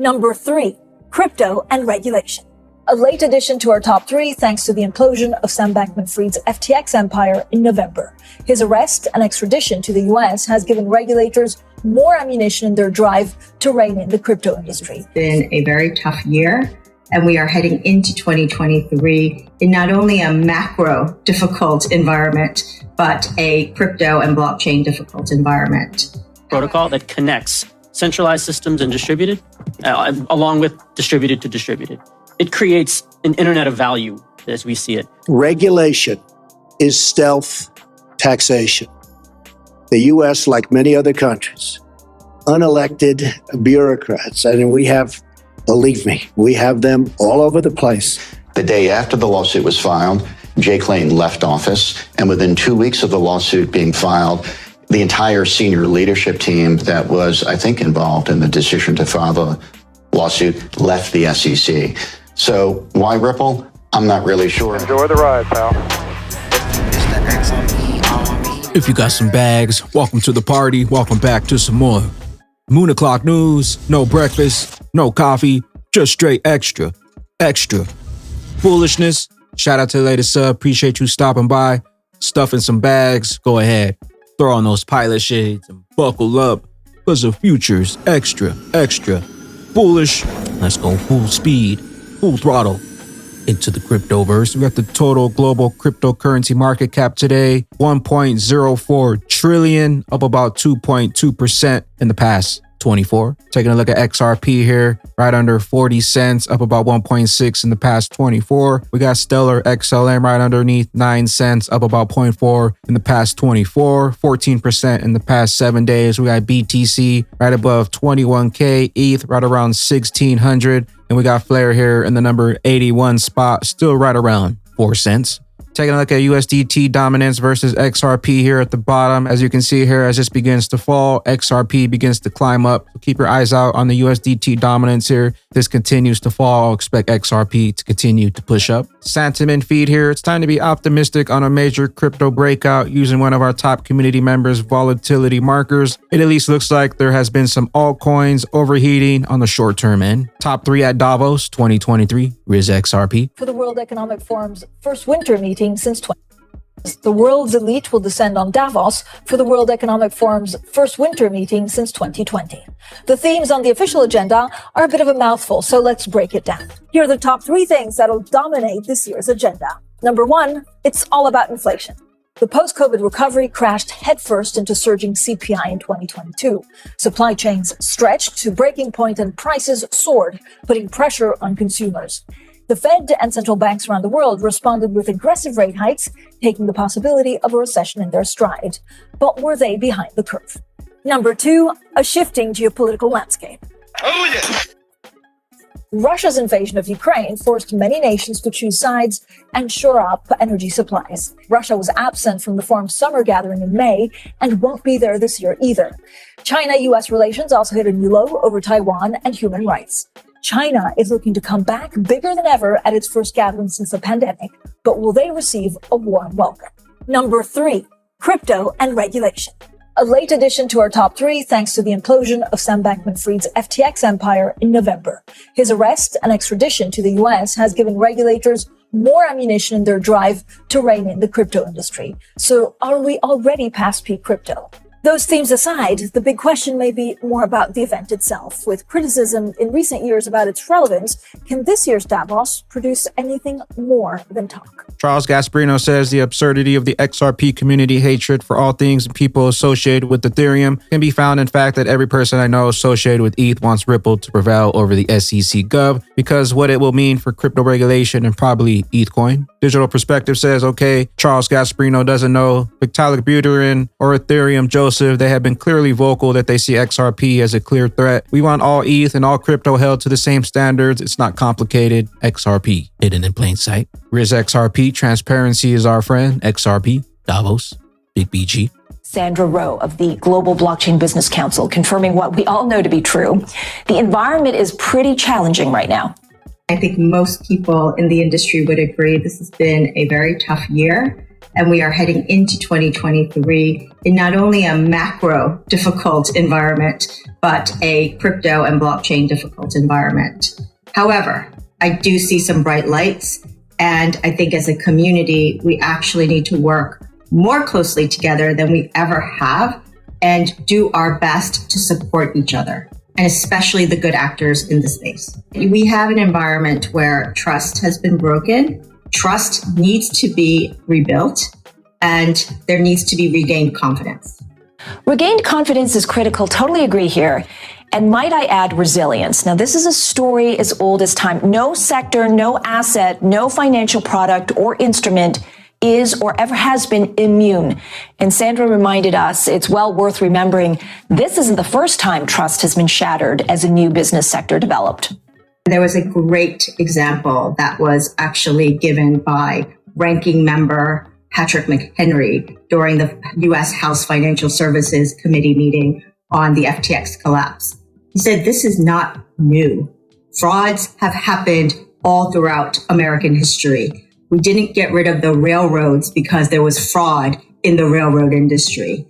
Number 3, crypto and regulation. A late addition to our top 3 thanks to the implosion of Sam Bankman-Fried's FTX empire in November. His arrest and extradition to the US has given regulators more ammunition in their drive to rein in the crypto industry. It's been a very tough year, and we are heading into 2023 in not only a macro difficult environment, but a crypto and blockchain difficult environment. Protocol that connects centralized systems and distributed, along with distributed to distributed. It creates an internet of value as we see it. Regulation is stealth taxation. The U.S., like many other countries, unelected bureaucrats, and we have, believe me, we have them all over the place. The day after the lawsuit was filed, Jay Clayton left office, and within 2 weeks of the lawsuit being filed, the entire senior leadership team that was, I think, involved in the decision to file the lawsuit left the SEC. So why Ripple? I'm not really sure. Enjoy the ride, pal. If you got some bags, welcome to the party. Welcome back to some more Moon O'Clock News. No breakfast, no coffee, just straight extra. Foolishness. Shout out to the latest sub. Appreciate you stopping by. Stuffing some bags. Go ahead. Throw on those pilot shades and buckle up, because the future's extra bullish. Let's go full speed, full throttle into the cryptoverse. We got the total global cryptocurrency market cap today, 1.04 trillion, up about 2.2% in the past 24. Taking a look at XRP here, right under 40 cents, up about 1.6 in the past 24. We got Stellar XLM right underneath 9 cents, up about 0.4 in the past 24, 14% in the past 7 days. We got BTC right above 21K, ETH right around 1,600, and we got Flare here in the number 81 spot, still right around 4 cents. Taking a look at USDT dominance versus XRP here at the bottom. As you can see here, as this begins to fall, XRP begins to climb up. So keep your eyes out on the USDT dominance here. This continues to fall. Expect XRP to continue to push up. Sentiment feed here. It's time to be optimistic on a major crypto breakout using one of our top community members' volatility markers. It at least looks like there has been some altcoins overheating on the short-term end. Top 3 at Davos 2023, Riz XRP. For the World Economic Forum's first winter meeting since 2020. The world's elite will descend on Davos for the World Economic Forum's first winter meeting since 2020. The themes on the official agenda are a bit of a mouthful, so let's break it down. Here are the top 3 things that'll dominate this year's agenda. Number 1, it's all about inflation. The post-COVID recovery crashed headfirst into surging CPI in 2022. Supply chains stretched to breaking point and prices soared, putting pressure on consumers. The Fed and central banks around the world responded with aggressive rate hikes, taking the possibility of a recession in their stride. But were they behind the curve? Number 2, a shifting geopolitical landscape. Oh, yeah. Russia's invasion of Ukraine forced many nations to choose sides and shore up energy supplies. Russia was absent from the forum's summer gathering in May and won't be there this year either. China-US relations also hit a new low over Taiwan and human rights. China is looking to come back bigger than ever at its first gathering since the pandemic, but will they receive a warm welcome? Number 3, crypto and regulation. A late addition to our top 3 thanks to the implosion of Sam Bankman-Fried's FTX empire in November. His arrest and extradition to the US has given regulators more ammunition in their drive to rein in the crypto industry. So are we already past peak crypto? Those themes aside, the big question may be more about the event itself. With criticism in recent years about its relevance, can this year's Davos produce anything more than talk? Charles Gasparino says the absurdity of the XRP community hatred for all things and people associated with Ethereum can be found in fact that every person I know associated with ETH wants Ripple to prevail over the SEC Gov because what it will mean for crypto regulation and probably ETH coin. Digital Perspective says, okay, Charles Gasparino doesn't know Vitalik Buterin or Ethereum Joseph. They have been clearly vocal that they see XRP as a clear threat. We want all ETH and all crypto held to the same standards. It's not complicated. XRP, hidden in plain sight. Riz XRP, transparency is our friend. XRP, Davos, Big BG. Sandra Rowe of the Global Blockchain Business Council confirming what we all know to be true. The environment is pretty challenging right now. I think most people in the industry would agree this has been a very tough year, and we are heading into 2023 in not only a macro difficult environment, but a crypto and blockchain difficult environment. However, I do see some bright lights, and I think as a community, we actually need to work more closely together than we ever have and do our best to support each other, and especially the good actors in the space. We have an environment where trust has been broken. Trust needs to be rebuilt, and there needs to be regained confidence. Regained confidence is critical. Totally agree here. And might I add resilience? Now, this is a story as old as time. No sector, no asset, no financial product or instrument is or ever has been immune. And Sandra reminded us it's well worth remembering this isn't the first time trust has been shattered as a new business sector developed. There was a great example that was actually given by ranking member Patrick McHenry during the U.S. House Financial Services Committee meeting on the FTX collapse. He said, this is not new. Frauds have happened all throughout American history. We didn't get rid of the railroads because there was fraud in the railroad industry.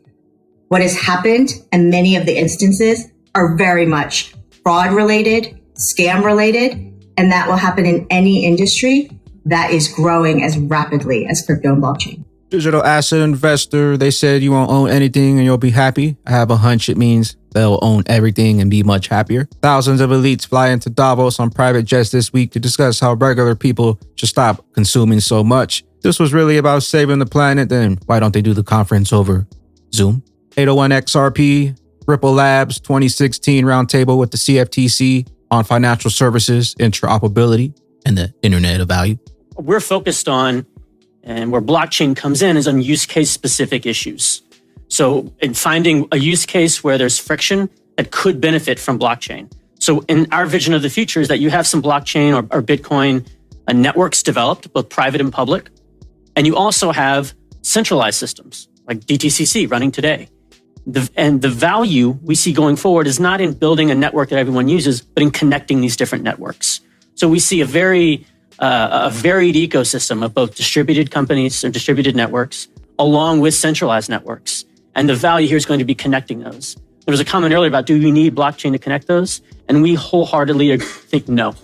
What has happened, and many of the instances, are very much fraud related, scam related, and that will happen in any industry that is growing as rapidly as crypto and blockchain. Digital asset investor, they said you won't own anything and you'll be happy. I have a hunch it means they'll own everything and be much happier. Thousands of elites fly into Davos on private jets this week to discuss how regular people should stop consuming so much. If this was really about saving the planet, then why don't they do the conference over Zoom? 801 XRP, Ripple Labs 2016 roundtable with the CFTC on financial services, interoperability, and the Internet of Value. We're focused on, and where blockchain comes in, is on use case specific issues. So in finding a use case where there's friction that could benefit from blockchain. So in our vision of the future is that you have some blockchain or Bitcoin networks developed, both private and public. And you also have centralized systems like DTCC running today. And the value we see going forward is not in building a network that everyone uses, but in connecting these different networks. So we see a varied ecosystem of both distributed companies or distributed networks, along with centralized networks. And the value here is going to be connecting those. There was a comment earlier about, do we need blockchain to connect those? And we wholeheartedly think no,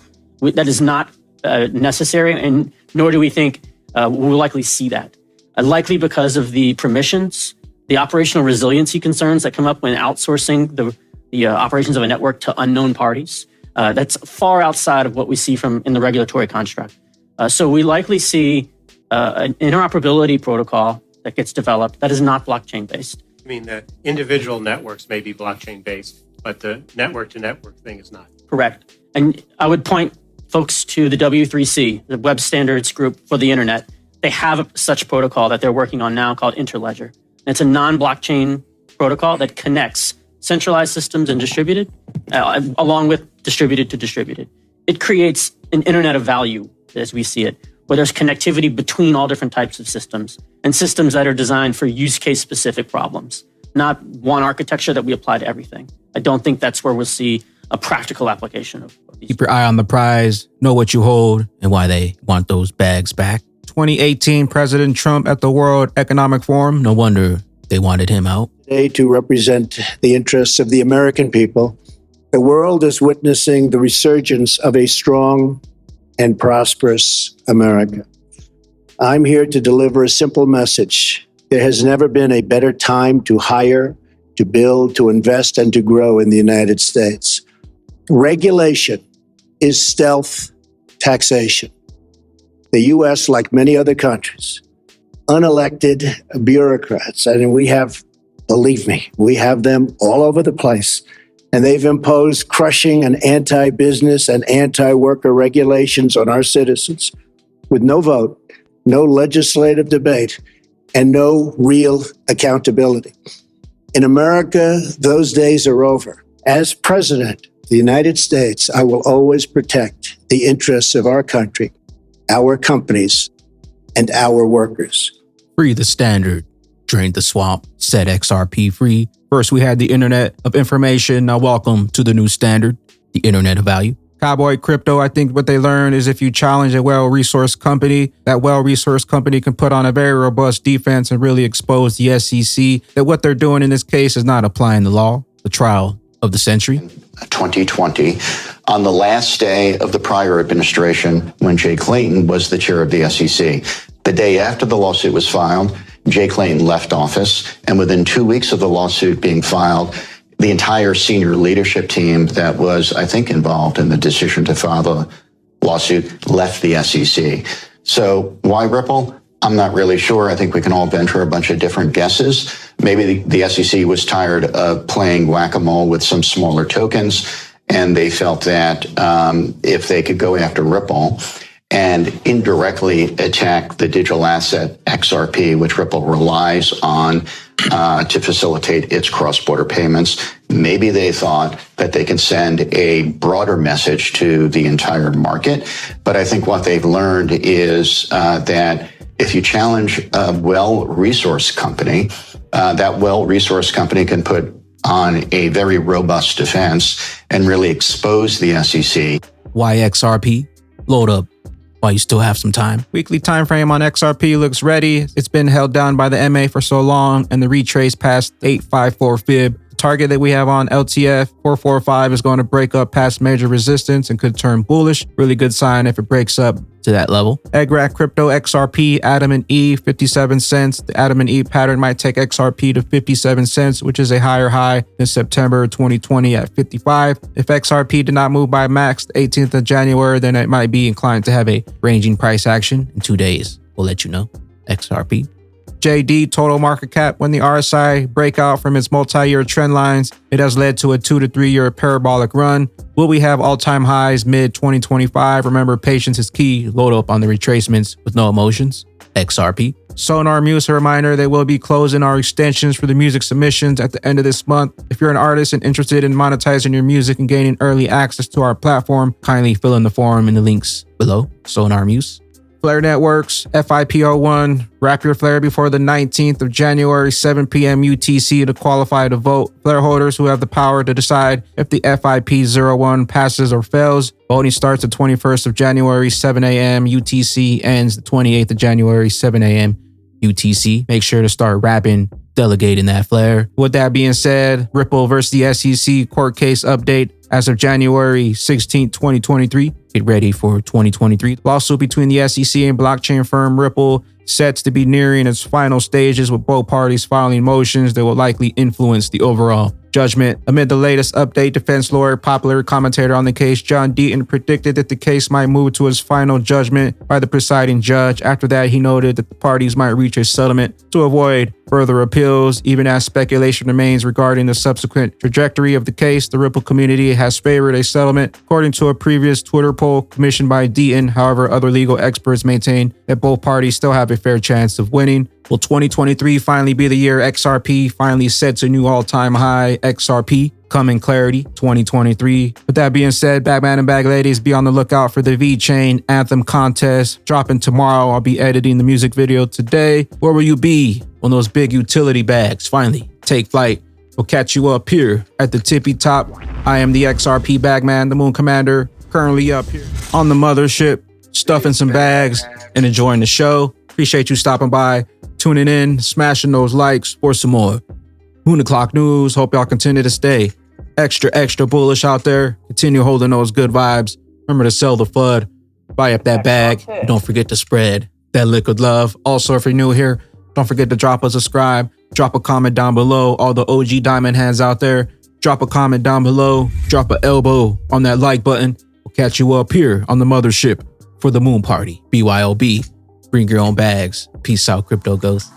that is not necessary, and nor do we think we'll likely see that. Likely because of the permissions, the operational resiliency concerns that come up when outsourcing the operations of a network to unknown parties. That's far outside of what we see in the regulatory construct. So we likely see an interoperability protocol that gets developed that is not blockchain-based. I mean, the individual networks may be blockchain-based, but the network-to-network thing is not. Correct. And I would point folks to the W3C, the Web Standards Group for the Internet. They have such protocol that they're working on now called Interledger. And it's a non-blockchain protocol that connects centralized systems and distributed, along with distributed to distributed. It creates an internet of value, as we see it, where there's connectivity between all different types of systems and systems that are designed for use case specific problems, not one architecture that we apply to everything. I don't think that's where we'll see a practical application of these. Keep your eye on the prize, know what you hold, and why they want those bags back. 2018 President Trump at the World Economic Forum. No wonder they wanted him out. Today, to represent the interests of the American people, the world is witnessing the resurgence of a strong and prosperous America. I'm here to deliver a simple message. There has never been a better time to hire, to build, to invest, and to grow in the United States. Regulation is stealth taxation. The U.S., like many other countries, unelected bureaucrats, and we have, believe me, we have them all over the place. And they've imposed crushing and anti-business and anti-worker regulations on our citizens with no vote, no legislative debate, and no real accountability. In America, those days are over. As president of the United States, I will always protect the interests of our country, our companies, and our workers. Free the standard, drain the swamp, set XRP free. First, we had the Internet of Information. Now welcome to the new standard, the Internet of Value. Cowboy Crypto, I think what they learned is if you challenge a well-resourced company, that well-resourced company can put on a very robust defense and really expose the SEC that what they're doing in this case is not applying the law, the trial of the century. 2020, on the last day of the prior administration, when Jay Clayton was the chair of the SEC. The day after the lawsuit was filed, Jay Clayton left office, and within 2 weeks of the lawsuit being filed, the entire senior leadership team that was, I think, involved in the decision to file the lawsuit left the SEC. So why Ripple? I'm not really sure. I think we can all venture a bunch of different guesses. Maybe the SEC was tired of playing whack-a-mole with some smaller tokens, and they felt that if they could go after Ripple and indirectly attack the digital asset XRP, which Ripple relies on to facilitate its cross-border payments, maybe they thought that they can send a broader message to the entire market. But I think what they've learned is that if you challenge a well-resourced company, that well-resourced company can put on a very robust defense and really expose the SEC. Why XRP? Load up while you still have some time. Weekly time frame on XRP looks ready. It's been held down by the MA for so long, and the retrace past 854 fib. The target that we have on LTF 445 is going to break up past major resistance and could turn bullish. Really good sign if it breaks up to that level. EGRAC Crypto XRP Adam and E 57 cents. The Adam and E pattern might take XRP to 57 cents, which is a higher high than September 2020 at 55. If XRP did not move by max the 18th of January, then it might be inclined to have a ranging price action in 2 days. We'll let you know. XRP. JD total market cap. When the RSI break out from its multi-year trend lines, it has led to a 2 to 3 year parabolic run. Will we have all-time highs mid-2025? Remember, patience is key. Load up on the retracements with no emotions. XRP. Sonar Muse, a reminder, they will be closing our extensions for the music submissions at the end of this month. If you're an artist and interested in monetizing your music and gaining early access to our platform, kindly fill in the form in the links below. Sonar Muse. Flare Networks, FIPO1, wrap your flare before the 19th of January, 7 p.m. UTC to qualify to vote. Flare holders who have the power to decide if the FIP01 passes or fails. Voting starts the 21st of January, 7 a.m. UTC, ends the 28th of January, 7 a.m. UTC. Make sure to start wrapping, delegating that flare. With that being said, Ripple versus the SEC court case update as of January 16, 2023. Get ready for 2023. Lawsuit between the SEC and blockchain firm Ripple sets to be nearing its final stages, with both parties filing motions that will likely influence the overall judgment. Amid the latest update, defense lawyer, popular commentator on the case, John Deaton, predicted that the case might move to its final judgment by the presiding judge. After that, he noted that the parties might reach a settlement to avoid further appeals. Even as speculation remains regarding the subsequent trajectory of the case, the Ripple community has favored a settlement, according to a previous Twitter poll commissioned by Deaton. However, other legal experts maintain that both parties still have a fair chance of winning. Will 2023 finally be the year XRP finally sets a new all-time high? XRP coming clarity 2023. With that being said, Bagman and Bag Ladies, be on the lookout for the V-Chain Anthem contest dropping tomorrow. I'll be editing the music video today. Where will you be when those big utility bags finally take flight? We'll catch you up here at the tippy top. I am the XRP Bagman, the Moon Commander, currently up here on the mothership, stuffing some bags and enjoying the show. Appreciate you stopping by, tuning in, smashing those likes for some more Moon O'Clock News. Hope y'all continue to stay extra bullish out there. Continue holding those good vibes. Remember to sell the FUD, buy up that bag, and don't forget to spread that liquid love. Also, if you're new here, don't forget to drop a subscribe, drop a comment down below. All the OG diamond hands out there, drop a comment down below, drop an elbow on that like button. We'll catch you up here on the mothership for the Moon Party. BYOB. Bring your own bags. Peace out, Crypto Ghost.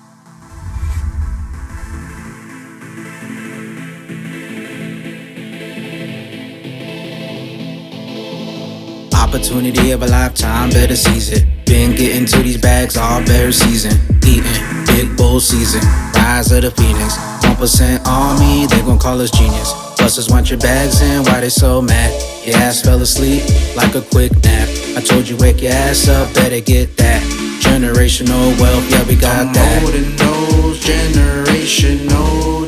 Opportunity of a lifetime, better seize it. Been getting to these bags all bear season. Eating big bull season. Rise of the phoenix. 1% on me, they gon' call us genius. Busters want your bags in, why they so mad? Your ass fell asleep like a quick nap. I told you wake your ass up, better get that. Generational wealth, yeah, we got that. I'm holding those generational